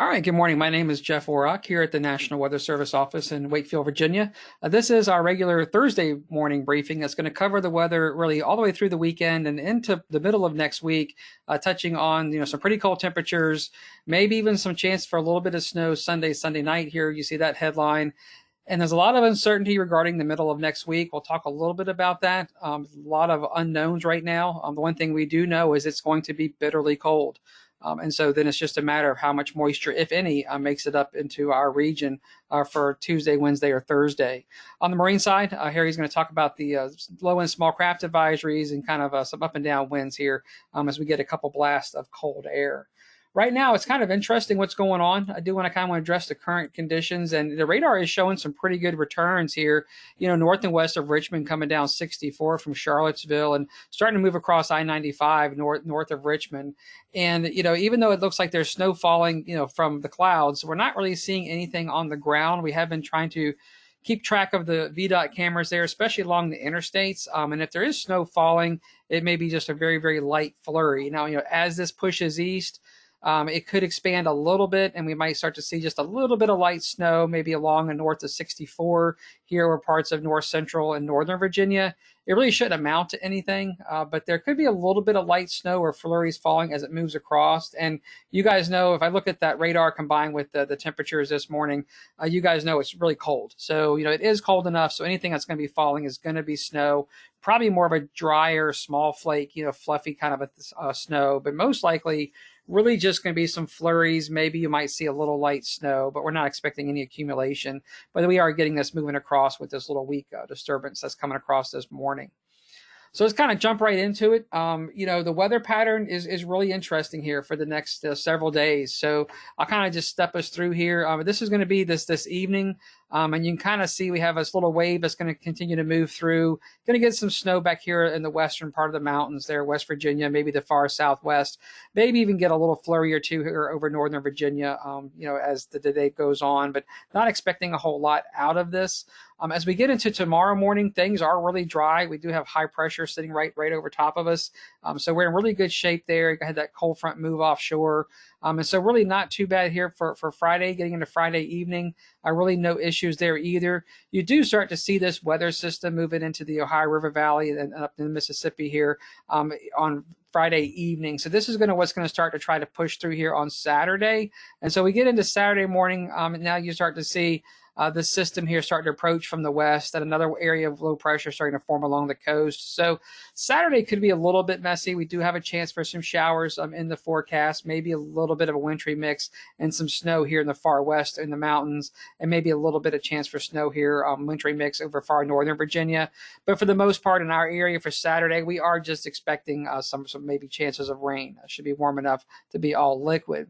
All right, good morning. My name is Jeff Orrock here at the National Weather Service office in Wakefield, Virginia. This is our regular Thursday morning briefing that's going to cover the weather really all the way through the weekend and into the middle of next week, touching on some pretty cold temperatures, maybe even some chance for a little bit of snow Sunday night here. You see that headline. And there's a lot of uncertainty regarding the middle of next week. We'll talk a little bit about that. A lot of unknowns right now. The one thing we do know is it's going to be bitterly cold. And so then it's just a matter of how much moisture, if any, makes it up into our region for Tuesday, Wednesday, or Thursday. On the marine side, Harry's going to talk about the low and small craft advisories and kind of some up and down winds here as we get a couple blasts of cold air. Right now, it's kind of interesting what's going on. I do want to kind of address the current conditions, and the radar is showing some pretty good returns here. North and west of Richmond coming down 64 from Charlottesville and starting to move across I-95 north of Richmond. And, even though it looks like there's snow falling, from the clouds, we're not really seeing anything on the ground. We have been trying to keep track of the VDOT cameras there, especially along the interstates. And if there is snow falling, it may be just a very, very light flurry. Now, as this pushes east, it could expand a little bit, and we might start to see just a little bit of light snow, maybe along the north of 64 here or parts of north central and northern Virginia. It really shouldn't amount to anything, but there could be a little bit of light snow or flurries falling as it moves across. And you guys know, if I look at that radar combined with the temperatures this morning, you guys know it's really cold. So, it is cold enough. So anything that's going to be falling is going to be snow, probably more of a drier, small flake, fluffy kind of a snow, but most likely really just going to be some flurries. Maybe you might see a little light snow, but we're not expecting any accumulation. But we are getting this moving across with this little weak disturbance that's coming across this morning. So let's kind of jump right into it. The weather pattern is really interesting here for the next several days. So I'll kind of just step us through here. This is going to be this evening. And you can kind of see we have this little wave that's going to continue to move through. Going to get some snow back here in the western part of the mountains there, West Virginia, maybe the far southwest. Maybe even get a little flurry or two here over northern Virginia, as the day goes on. But not expecting a whole lot out of this. As we get into tomorrow morning, things are really dry. We do have high pressure sitting right over top of us. So we're in really good shape there. I had that cold front move offshore. And so really not too bad here for Friday, getting into Friday evening. Really no issues there either. You do start to see this weather system moving into the Ohio River Valley and up in Mississippi here on Friday evening. So this is what's going to start to try to push through here on Saturday. And so we get into Saturday morning. Now you start to see the system here starting to approach from the west, and another area of low pressure starting to form along the coast. So Saturday could be a little bit messy. We do have a chance for some showers in the forecast, maybe a little bit of a wintry mix and some snow here in the far west in the mountains, and maybe a little bit of chance for snow here, wintry mix over far northern Virginia. But for the most part in our area for Saturday, we are just expecting some maybe chances of rain. It should be warm enough to be all liquid.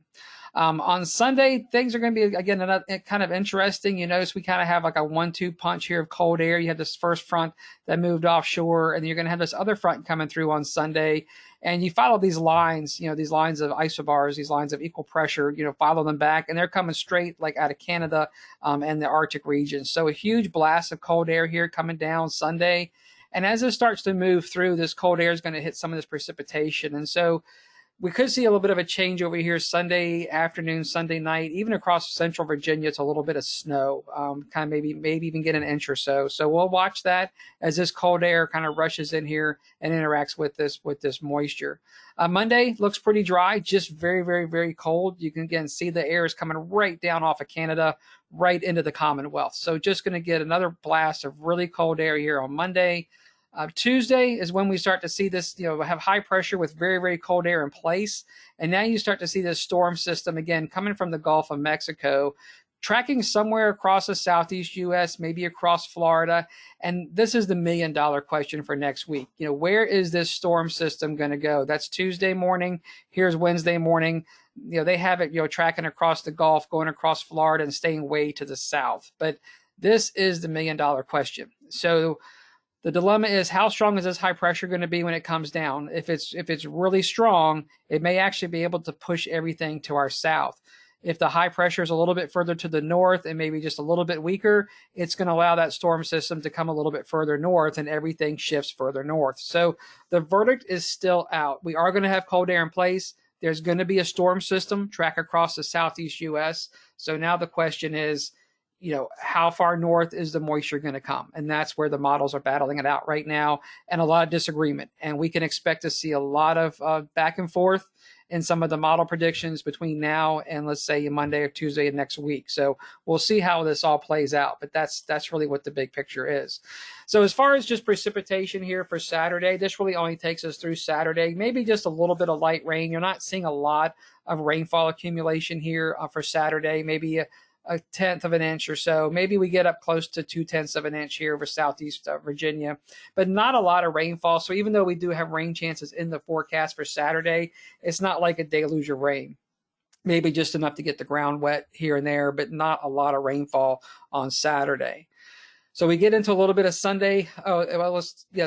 On Sunday, things are going to be, again, kind of interesting. You notice we kind of have like a 1-2 punch here of cold air. You have this first front that moved offshore, and then you're going to have this other front coming through on Sunday. And you follow these lines, these lines of isobars, these lines of equal pressure, follow them back, and they're coming straight like out of Canada and the Arctic region. So a huge blast of cold air here coming down Sunday. And as it starts to move through, this cold air is going to hit some of this precipitation. And so we could see a little bit of a change over here Sunday afternoon, Sunday night, even across central Virginia. It's a little bit of snow, kind of maybe even get an inch or so. So we'll watch that as this cold air kind of rushes in here and interacts with this moisture. Monday looks pretty dry, just very, very, very cold. You can again see the air is coming right down off of Canada, right into the Commonwealth. So just going to get another blast of really cold air here on Monday. Tuesday is when we start to see this, have high pressure with very, very cold air in place. And now you start to see this storm system, again, coming from the Gulf of Mexico, tracking somewhere across the southeast U.S., maybe across Florida. And this is the $1 million question for next week. Where is this storm system going to go? That's Tuesday morning. Here's Wednesday morning. They have it, tracking across the Gulf, going across Florida and staying way to the south. But this is the $1 million question. So the dilemma is, how strong is this high pressure going to be when it comes down? If it's really strong, it may actually be able to push everything to our south. If the high pressure is a little bit further to the north and maybe just a little bit weaker, it's going to allow that storm system to come a little bit further north, and everything shifts further north. So the verdict is still out. We are going to have cold air in place. There's going to be a storm system track across the southeast U.S. So now the question is, how far north is the moisture going to come? And that's where the models are battling it out right now, and a lot of disagreement. And we can expect to see a lot of back and forth in some of the model predictions between now and, let's say, Monday or Tuesday of next week. So we'll see how this all plays out. But that's really what the big picture is. So as far as just precipitation here for Saturday, this really only takes us through Saturday. Maybe just a little bit of light rain. You're not seeing a lot of rainfall accumulation here for Saturday. Maybe a tenth of an inch or so. Maybe we get up close to 2/10 of an inch here over southeast Virginia, but not a lot of rainfall. So even though we do have rain chances in the forecast for Saturday, it's not like a deluge of rain. Maybe just enough to get the ground wet here and there, but not a lot of rainfall on Saturday. So we get into a little bit of Sunday.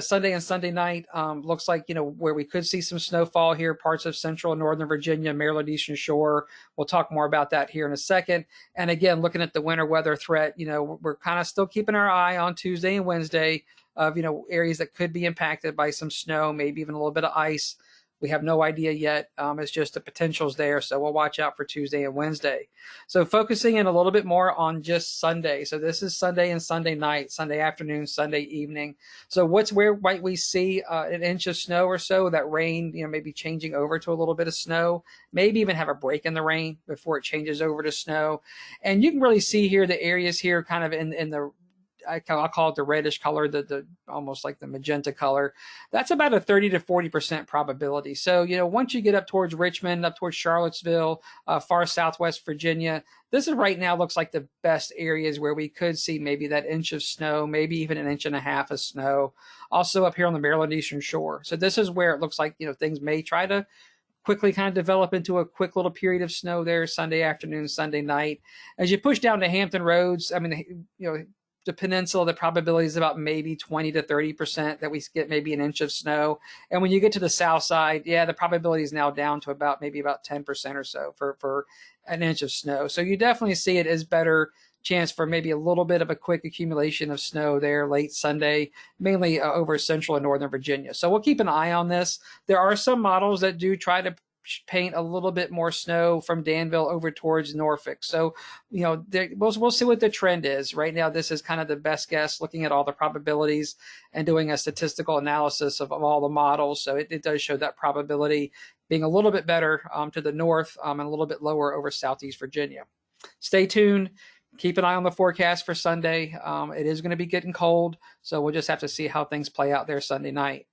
Sunday and Sunday night looks like, where we could see some snowfall here, parts of central and northern Virginia, Maryland, Eastern Shore. We'll talk more about that here in a second. And again, looking at the winter weather threat, we're kind of still keeping our eye on Tuesday and Wednesday of, areas that could be impacted by some snow, maybe even a little bit of ice. We have no idea yet. It's just the potential's there. So we'll watch out for Tuesday and Wednesday. So focusing in a little bit more on just Sunday. So this is Sunday and Sunday night, Sunday afternoon, Sunday evening. So where might we see an inch of snow or so? That rain, maybe changing over to a little bit of snow, maybe even have a break in the rain before it changes over to snow. And you can really see here the areas here kind of in the, I'll call it the reddish color, the almost like the magenta color. That's about a 30 to 40% probability. So, once you get up towards Richmond, up towards Charlottesville, far southwest Virginia, this is right now looks like the best areas where we could see maybe that inch of snow, maybe even an inch and a half of snow. Also up here on the Maryland Eastern Shore. So this is where it looks like, things may try to quickly kind of develop into a quick little period of snow there Sunday afternoon, Sunday night. As you push down to Hampton Roads, the peninsula, the probability is about maybe 20 to 30% that we get maybe an inch of snow. And when you get to the south side, the probability is now down to about 10% or so for an inch of snow. So you definitely see it as better chance for maybe a little bit of a quick accumulation of snow there late Sunday, mainly over central and northern Virginia. So we'll keep an eye on this. There are some models that do try to paint a little bit more snow from Danville over towards Norfolk. So, we'll see what the trend is. Right now, this is kind of the best guess, looking at all the probabilities and doing a statistical analysis of all the models. So it does show that probability being a little bit better to the north and a little bit lower over southeast Virginia. Stay tuned. Keep an eye on the forecast for Sunday. It is going to be getting cold, so we'll just have to see how things play out there Sunday night.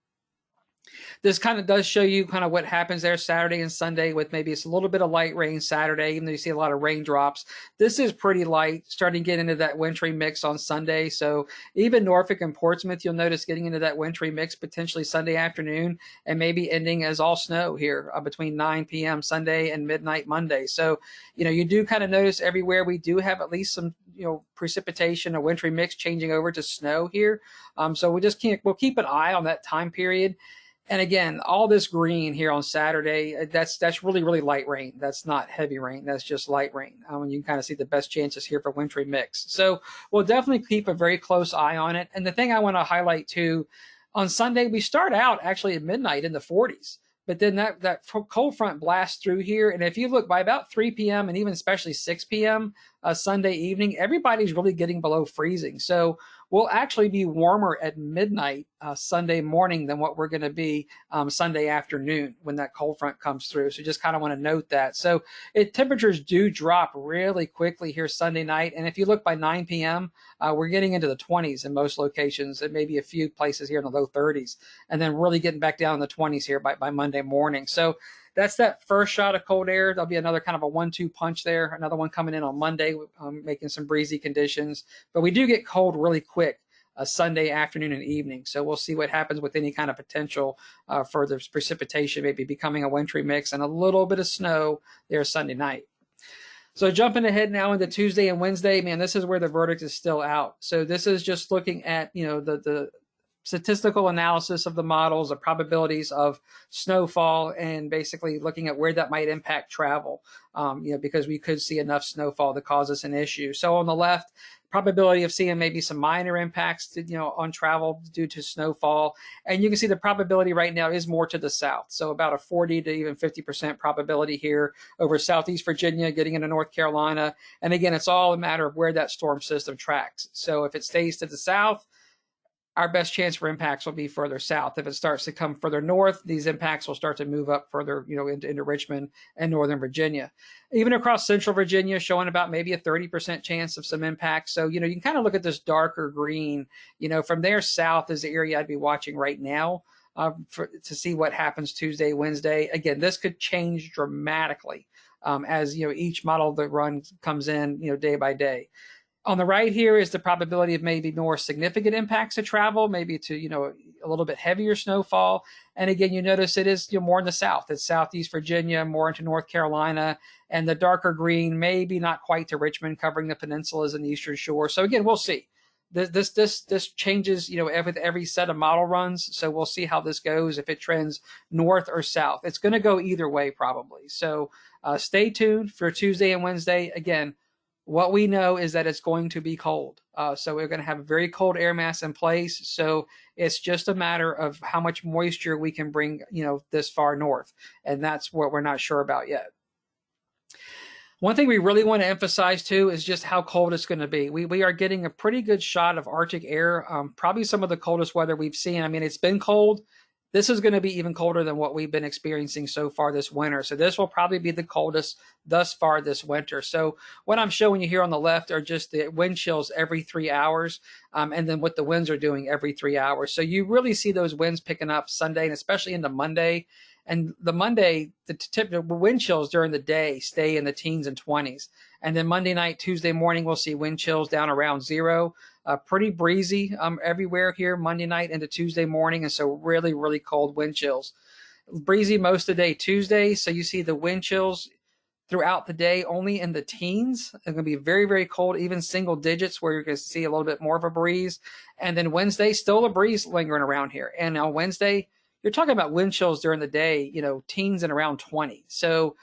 This kind of does show you kind of what happens there Saturday and Sunday with maybe it's a little bit of light rain Saturday, even though you see a lot of raindrops. This is pretty light, starting to get into that wintry mix on Sunday. So even Norfolk and Portsmouth, you'll notice getting into that wintry mix potentially Sunday afternoon and maybe ending as all snow here between 9 p.m. Sunday and midnight Monday. So, you do kind of notice everywhere we do have at least some, precipitation, a wintry mix changing over to snow here. So we'll keep an eye on that time period. And again, all this green here on Saturday, that's really, really light rain. That's not heavy rain. That's just light rain. You can kind of see the best chances here for wintry mix. So we'll definitely keep a very close eye on it. And the thing I want to highlight too, on Sunday, we start out actually at midnight in the 40s. But then that cold front blasts through here. And if you look by about 3 p.m. and even especially 6 p.m. Sunday evening, everybody's really getting below freezing. So we'll actually be warmer at midnight Sunday morning than what we're going to be Sunday afternoon when that cold front comes through. So just kind of want to note that. So temperatures do drop really quickly here Sunday night. And if you look by 9 p.m., we're getting into the 20s in most locations and maybe a few places here in the low 30s. And then really getting back down in the 20s here by Monday morning. So that's that first shot of cold air. There'll be another kind of a 1-2 punch there. Another one coming in on Monday, making some breezy conditions. But we do get cold really quick Sunday afternoon and evening. So we'll see what happens with any kind of potential for the precipitation, maybe becoming a wintry mix and a little bit of snow there Sunday night. So jumping ahead now into Tuesday and Wednesday, man, this is where the verdict is still out. So this is just looking at, the statistical analysis of the models, the probabilities of snowfall, and basically looking at where that might impact travel, because we could see enough snowfall to cause us an issue. So on the left, probability of seeing maybe some minor impacts on travel due to snowfall. And you can see the probability right now is more to the south. So about a 40 to even 50% probability here over Southeast Virginia, getting into North Carolina. And again, it's all a matter of where that storm system tracks. So if it stays to the south, our best chance for impacts will be further south. If it starts to come further north, these impacts will start to move up further, into Richmond and Northern Virginia. Even across Central Virginia, showing about maybe a 30% chance of some impacts. So, you can kind of look at this darker green. From there south is the area I'd be watching right now to see what happens Tuesday, Wednesday. Again, this could change dramatically as, each model that runs comes in, day by day. On the right here is the probability of maybe more significant impacts to travel, maybe to, a little bit heavier snowfall. And again, you notice it is more in the south. It's Southeast Virginia, more into North Carolina, and the darker green, maybe not quite to Richmond, covering the peninsulas and the eastern shore. So again, we'll see. This changes, with every set of model runs. So we'll see how this goes, if it trends north or south. It's going to go either way probably. So stay tuned for Tuesday and Wednesday. Again, what we know is that it's going to be cold. So we're going to have a very cold air mass in place. So it's just a matter of how much moisture we can bring, this far north. And that's what we're not sure about yet. One thing we really want to emphasize too is just how cold it's going to be. We are getting a pretty good shot of Arctic air, probably some of the coldest weather we've seen. I mean, it's been cold. This is going to be even colder than what we've been experiencing so far this winter. So this will probably be the coldest thus far this winter. So what I'm showing you here on the left are just the wind chills every 3 hours, and then what the winds are doing every 3 hours. So you really see those winds picking up Sunday and especially into Monday. And the Monday, the wind chills during the day stay in the teens and 20s. And then Monday night, Tuesday morning, we'll see wind chills down around 0. Pretty breezy everywhere here Monday night into Tuesday morning. And so really, really cold wind chills. Breezy most of the day Tuesday. So you see the wind chills throughout the day only in the teens. It's going to be very, very cold, even single digits where you're going to see a little bit more of a breeze. And then Wednesday, still a breeze lingering around here. And on Wednesday, you're talking about wind chills during the day, teens and around 20. So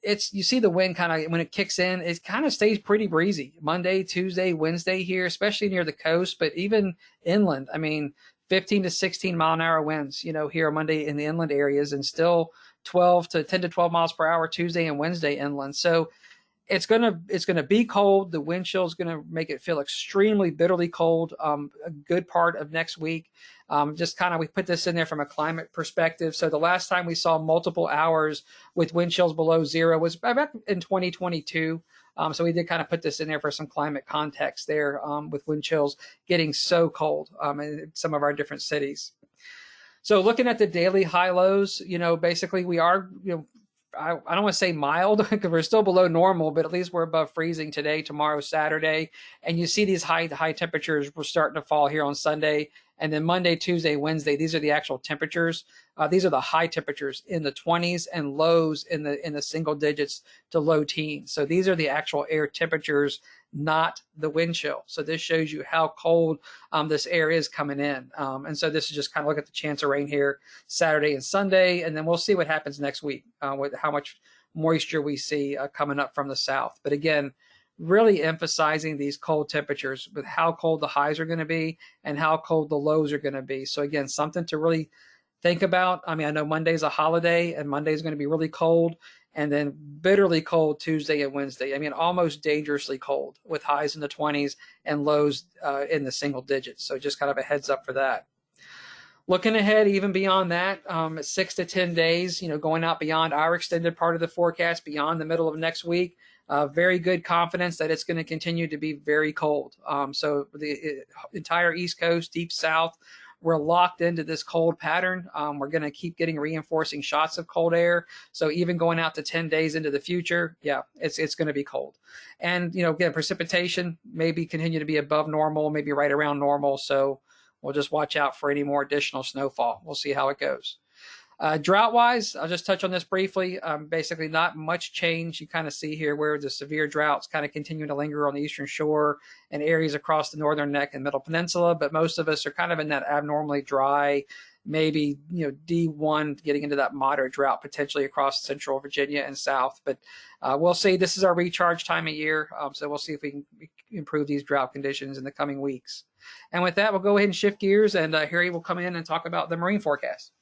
you see the wind kind of, when it kicks in, it kind of stays pretty breezy Monday, Tuesday, Wednesday here, especially near the coast, but even inland. I mean, 15 to 16 mile an hour winds, here Monday in the inland areas, and still 10 to 12 miles per hour Tuesday and Wednesday inland. So it's gonna be cold. The wind chill is gonna make it feel extremely bitterly cold. A good part of next week. Just kind of, we put this in there from a climate perspective. So the last time we saw multiple hours with wind chills below 0 was back in 2022. So we did kind of put this in there for some climate context there, with wind chills getting so cold in some of our different cities. So looking at the daily high lows, basically we are, I don't want to say mild because we're still below normal, but at least we're above freezing today, tomorrow, Saturday. And you see these high temperatures were starting to fall here on Sunday. And then Monday, Tuesday, Wednesday, these are the actual temperatures. These are the high temperatures in the 20s and lows in the single digits to low teens. So these are the actual air temperatures, not the wind chill. So this shows you how cold this air is coming in. And so this is just kind of look at the chance of rain here Saturday and Sunday, and then we'll see what happens next week with how much moisture we see coming up from the south. But again, really emphasizing these cold temperatures with how cold the highs are going to be and how cold the lows are going to be. So again, something to really think about. I mean, I know Monday's a holiday and Monday's going to be really cold, and then bitterly cold Tuesday and Wednesday. I mean, almost dangerously cold with highs in the 20s and lows in the single digits. So just kind of a heads up for that. Looking ahead, even beyond that, 6 to 10 days, going out beyond our extended part of the forecast, beyond the middle of next week, very good confidence that it's going to continue to be very cold. So the entire East Coast, deep south, we're locked into this cold pattern. We're going to keep getting reinforcing shots of cold air. So even going out to 10 days into the future, yeah, it's going to be cold. And, again, precipitation maybe continue to be above normal, maybe right around normal. So we'll just watch out for any more additional snowfall. We'll see how it goes. Drought-wise, I'll just touch on this briefly. Basically, not much change. You kind of see here where the severe droughts kind of continue to linger on the eastern shore and areas across the northern neck and middle peninsula, but most of us are kind of in that abnormally dry, maybe D1 getting into that moderate drought potentially across central Virginia and south. But we'll see. This is our recharge time of year, so we'll see if we can improve these drought conditions in the coming weeks. And with that, we'll go ahead and shift gears, and Harry will come in and talk about the marine forecast.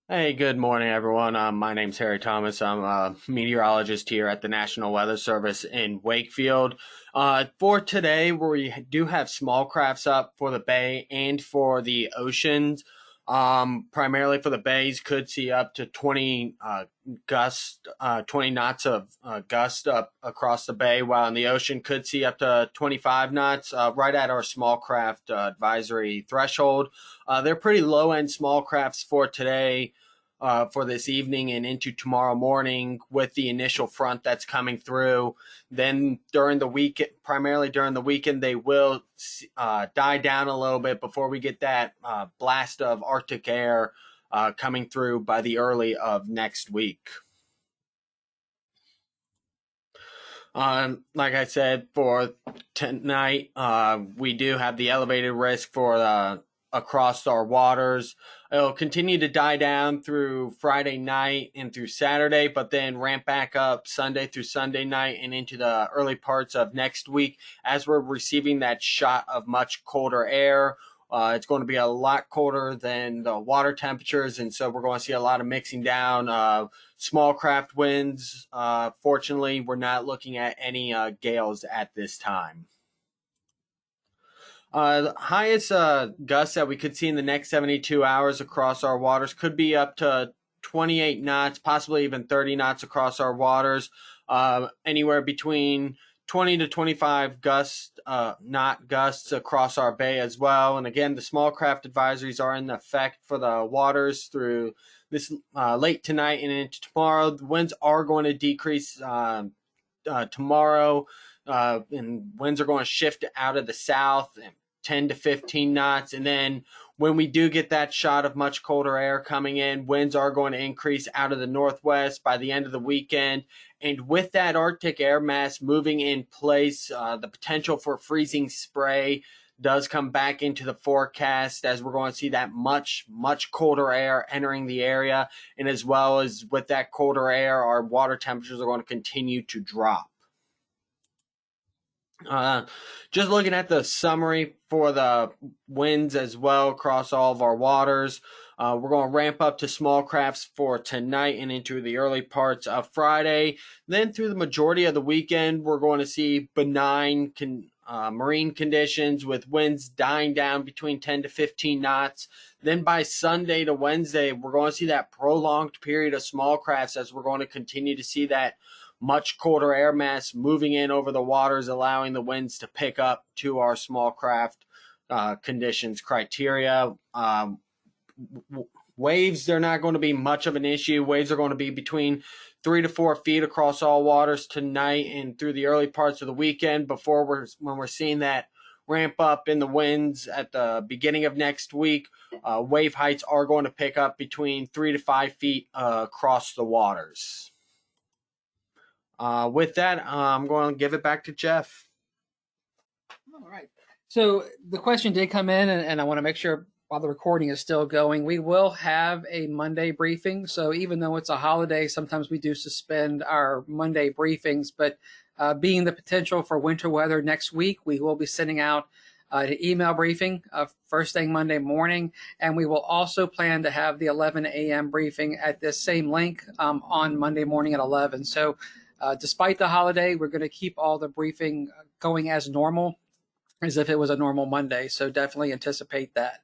Hey, good morning, everyone. My name's Harry Thomas. I'm a meteorologist here at the National Weather Service in Wakefield. For today, we do have small crafts up for the bay and for the oceans. Primarily for the bays, could see up to 20 20 knots of gust up across the bay, while in the ocean could see up to 25 knots, right at our small craft advisory threshold. They're pretty low-end small crafts for today. For this evening and into tomorrow morning with the initial front that's coming through. Then during the week, primarily during the weekend, they will die down a little bit before we get that blast of Arctic air coming through by the early of next week. Like I said, for tonight, we do have the elevated risk for across our waters. It'll continue to die down through Friday night and through Saturday, but then ramp back up Sunday through Sunday night and into the early parts of next week as we're receiving that shot of much colder air. It's going to be a lot colder than the water temperatures, and so we're going to see a lot of mixing down. Small craft winds. Fortunately, we're not looking at any gales at this time. The highest gusts that we could see in the next 72 hours across our waters could be up to 28 knots, possibly even 30 knots across our waters. Anywhere between 20 to 25 knot gusts across our bay as well. And again, the small craft advisories are in effect for the waters through this late tonight and into tomorrow. The winds are going to decrease tomorrow, and winds are going to shift out of the south and 10 to 15 knots. And then when we do get that shot of much colder air coming in, winds are going to increase out of the northwest by the end of the weekend. And with that Arctic air mass moving in place, the potential for freezing spray does come back into the forecast as we're going to see that much colder air entering the area. And as well as with that colder air, our water temperatures are going to continue to drop. Just looking at the summary for the winds as well across all of our waters, we're going to ramp up to small crafts for tonight and into the early parts of Friday. Then through the majority of the weekend, we're going to see benign marine conditions with winds dying down between 10 to 15 knots. Then by Sunday to Wednesday, we're going to see that prolonged period of small crafts as we're going to continue to see that much colder air mass moving in over the waters, allowing the winds to pick up to our small craft conditions criteria. Waves, they're not going to be much of an issue. Waves are going to be between 3 to 4 feet across all waters tonight and through the early parts of the weekend when we're seeing that ramp up in the winds at the beginning of next week. Wave heights are going to pick up between 3 to 5 feet across the waters. With that, I'm going to give it back to Jeff. All right. So the question did come in, and I want to make sure while the recording is still going, we will have a Monday briefing. So even though it's a holiday, sometimes we do suspend our Monday briefings. But being the potential for winter weather next week, we will be sending out an email briefing first thing Monday morning. And we will also plan to have the 11 a.m. briefing at this same link on Monday morning at 11. So despite the holiday, we're going to keep all the briefing going as normal, as if it was a normal Monday. So definitely anticipate that.